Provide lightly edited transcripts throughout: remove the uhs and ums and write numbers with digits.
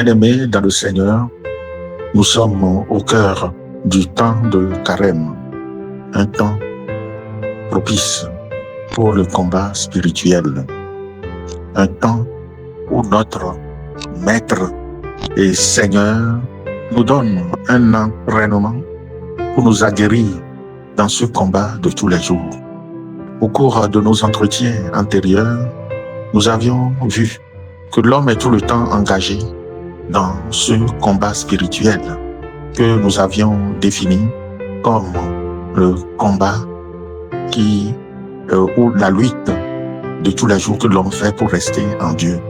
Bien-aimés dans le Seigneur, nous sommes au cœur du temps de Carême, un temps propice pour le combat spirituel, un temps où notre Maître et Seigneur nous donne un entraînement pour nous aguerrir dans ce combat de tous les jours. Au cours de nos entretiens antérieurs, nous avions vu que l'homme est tout le temps engagé dans ce combat spirituel que nous avions défini comme le combat ou la lutte de tous les jours que l'homme fait pour rester en Dieu.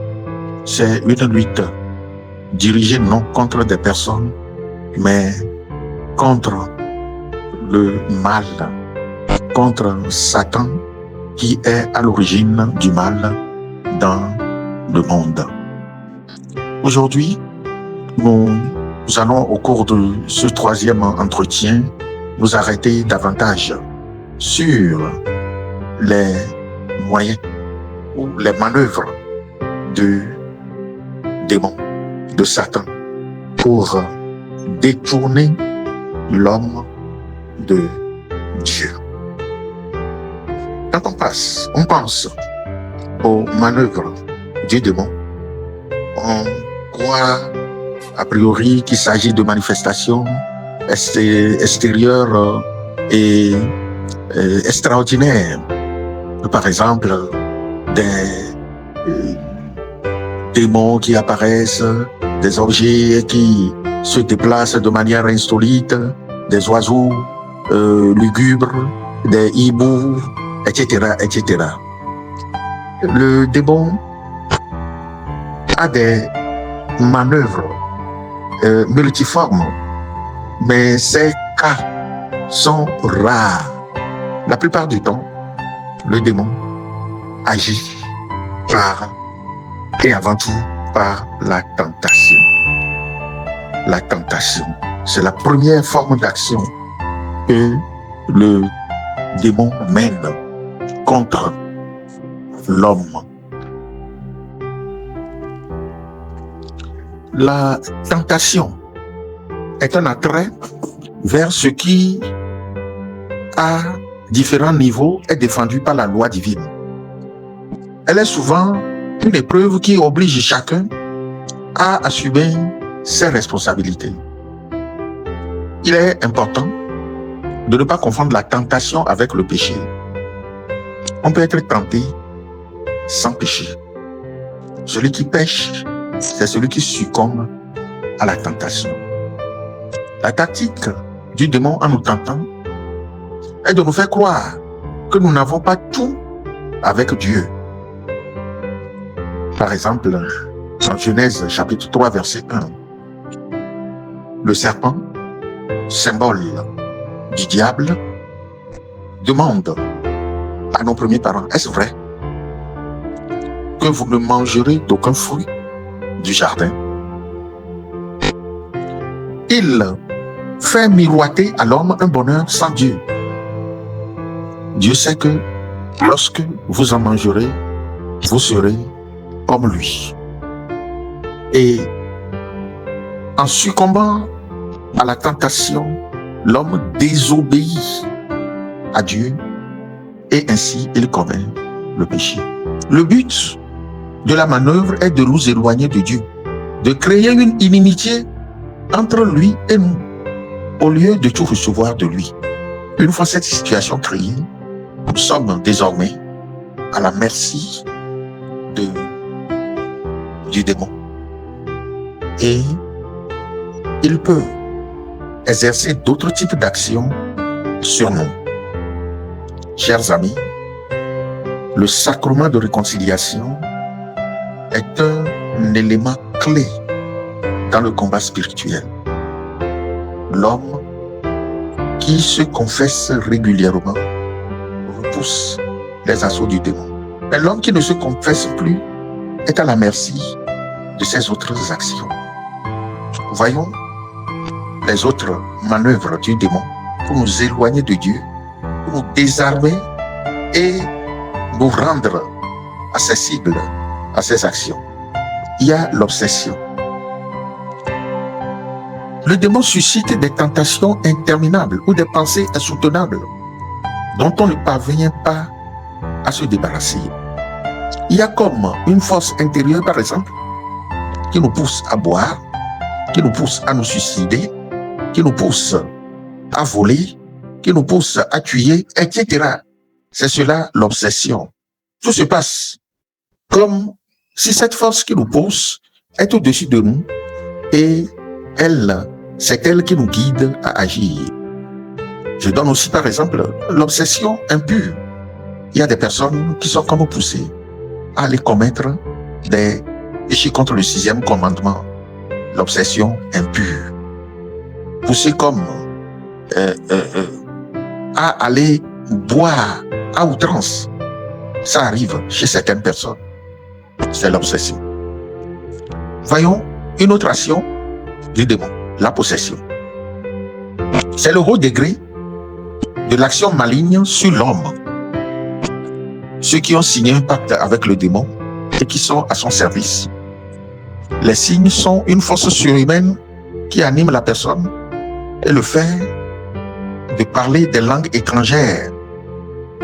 C'est une lutte dirigée non contre des personnes, mais contre le mal, contre Satan qui est à l'origine du mal dans le monde. Aujourd'hui, nous allons au cours de ce troisième entretien nous arrêter davantage sur les moyens ou les manœuvres du démon, de Satan, pour détourner l'homme de Dieu. Quand on pense aux manœuvres du démon, on croit a priori qu'il s'agit de manifestations extérieures et extraordinaires. Par exemple, des démons qui apparaissent, des objets qui se déplacent de manière insolite, des oiseaux lugubres, des hiboux, etc., etc. Le démon a des manœuvres multiformes, mais ces cas sont rares. La plupart du temps, le démon agit et avant tout par la tentation. La tentation, c'est la première forme d'action que le démon mène contre l'homme. La tentation est un attrait vers ce qui, à différents niveaux, est défendu par la loi divine. Elle est souvent une épreuve qui oblige chacun à assumer ses responsabilités. Il est important de ne pas confondre la tentation avec le péché. On peut être tenté sans péché. Celui qui pêche, c'est celui qui succombe à la tentation. La tactique du démon en nous tentant est de nous faire croire que nous n'avons pas tout avec Dieu. Par exemple, en Genèse chapitre 3 verset 1, le serpent, symbole du diable, demande à nos premiers parents: est-ce vrai que vous ne mangerez d'aucun fruit du jardin? Il fait miroiter à l'homme un bonheur sans Dieu. Dieu sait que lorsque vous en mangerez, vous serez comme lui. Et en succombant à la tentation, l'homme désobéit à Dieu et ainsi il commet le péché. Le but de la manœuvre est de nous éloigner de Dieu, de créer une inimitié entre lui et nous, au lieu de tout recevoir de lui. Une fois cette situation créée, nous sommes désormais à la merci du démon. Et il peut exercer d'autres types d'actions sur nous. Chers amis, le sacrement de réconciliation est un élément clé dans le combat spirituel. L'homme qui se confesse régulièrement repousse les assauts du démon. Mais l'homme qui ne se confesse plus est à la merci de ses autres actions. Voyons les autres manœuvres du démon pour nous éloigner de Dieu, pour nous désarmer et nous rendre accessibles à ses actions. Il y a l'obsession. Le démon suscite des tentations interminables ou des pensées insoutenables dont on ne parvient pas à se débarrasser. Il y a comme une force intérieure, par exemple, qui nous pousse à boire, qui nous pousse à nous suicider, qui nous pousse à voler, qui nous pousse à tuer, etc. C'est cela l'obsession. Tout se passe comme si cette force qui nous pousse est au-dessus de nous et c'est elle qui nous guide à agir. Je donne aussi par exemple l'obsession impure. Il y a des personnes qui sont comme poussées à aller commettre des péchés contre le 6e commandement, l'obsession impure. Poussées comme à aller boire à outrance. Ça arrive chez certaines personnes. C'est l'obsession. Voyons une autre action du démon, la possession. C'est le haut degré de l'action maligne sur l'homme. Ceux qui ont signé un pacte avec le démon et qui sont à son service. Les signes sont une force surhumaine qui anime la personne et le fait de parler des langues étrangères,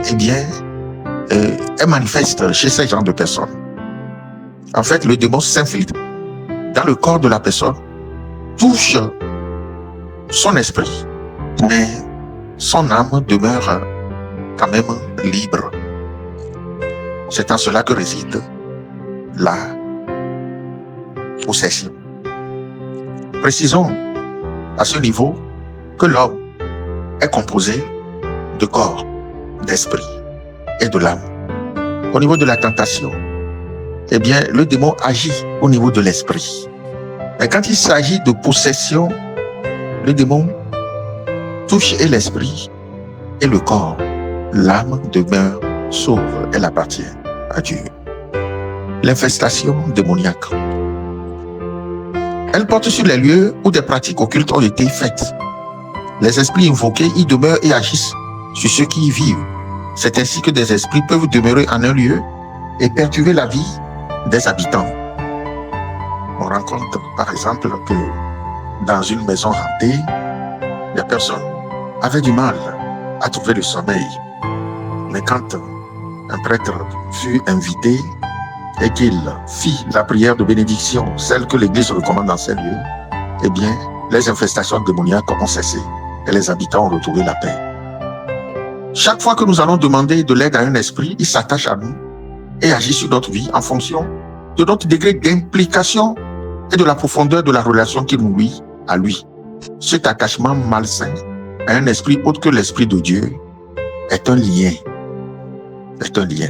eh bien, est manifeste chez ces genres de personnes. En fait, le démon s'infiltre dans le corps de la personne, touche son esprit, mais son âme demeure quand même libre. C'est en cela que réside la possession. Précisons à ce niveau que l'homme est composé de corps, d'esprit et de l'âme. Au niveau de la tentation, eh bien, le démon agit au niveau de l'esprit. Mais quand il s'agit de possession, le démon touche et l'esprit et le corps. L'âme demeure sauve, elle appartient à Dieu. L'infestation démoniaque. Elle porte sur les lieux où des pratiques occultes ont été faites. Les esprits invoqués y demeurent et agissent sur ceux qui y vivent. C'est ainsi que des esprits peuvent demeurer en un lieu et perturber la vie des habitants. On rencontre par exemple que dans une maison hantée, les personnes avaient du mal à trouver le sommeil. Mais quand un prêtre fut invité et qu'il fit la prière de bénédiction, celle que l'Église recommande dans ces lieux, eh bien, les infestations démoniaques ont cessé et les habitants ont retrouvé la paix. Chaque fois que nous allons demander de l'aide à un esprit, il s'attache à nous et agit sur notre vie en fonction de notre degré d'implication et de la profondeur de la relation qu'il nous lie à lui. Cet attachement malsain à un esprit autre que l'esprit de Dieu est un lien. Est un lien.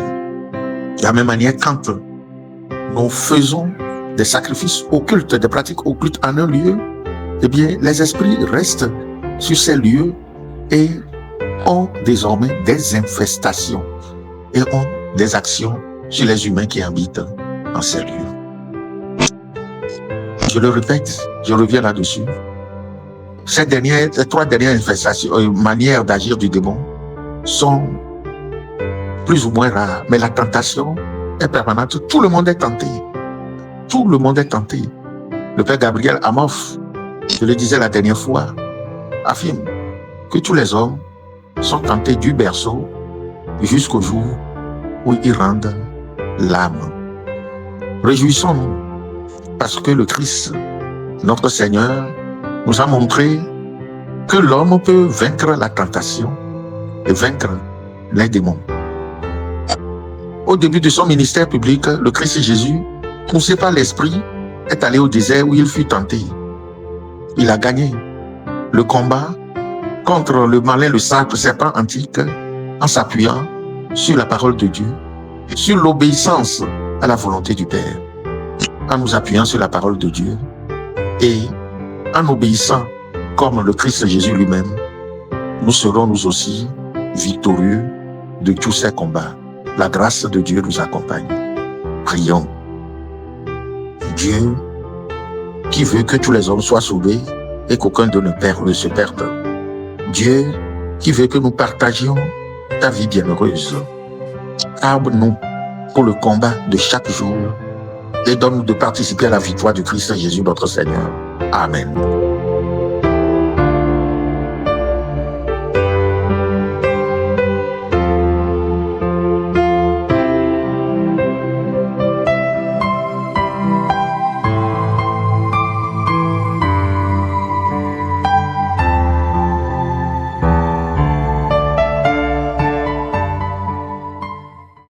De la même manière, quand nous faisons des sacrifices occultes, des pratiques occultes en un lieu, eh bien, les esprits restent sur ces lieux et ont désormais des infestations et ont des actions sur les humains qui habitent en ces lieux. Je le répète, je reviens là-dessus. Ces trois dernières infestations, manières d'agir du démon sont plus ou moins rares, mais la tentation est permanente. Tout le monde est tenté. Tout le monde est tenté. Le père Gabriel Amoff, je le disais la dernière fois, affirme que tous les hommes sont tentés du berceau jusqu'au jour où ils rendent l'âme. Réjouissons-nous parce que le Christ, notre Seigneur, nous a montré que l'homme peut vaincre la tentation et vaincre les démons. Au début de son ministère public, le Christ Jésus, poussé par l'Esprit, est allé au désert où il fut tenté. Il a gagné le combat contre le malin, le serpent antique, en s'appuyant sur la parole de Dieu, sur l'obéissance à la volonté du Père, en nous appuyant sur la parole de Dieu et en obéissant comme le Christ Jésus lui-même, nous serons nous aussi victorieux de tous ces combats. La grâce de Dieu nous accompagne. Prions. Dieu, qui veut que tous les hommes soient sauvés et qu'aucun d'eux ne se perde. Dieu, qui veut que nous partagions ta vie bienheureuse. Arme-nous pour le combat de chaque jour et donne-nous de participer à la victoire du Christ Jésus notre Seigneur. Amen.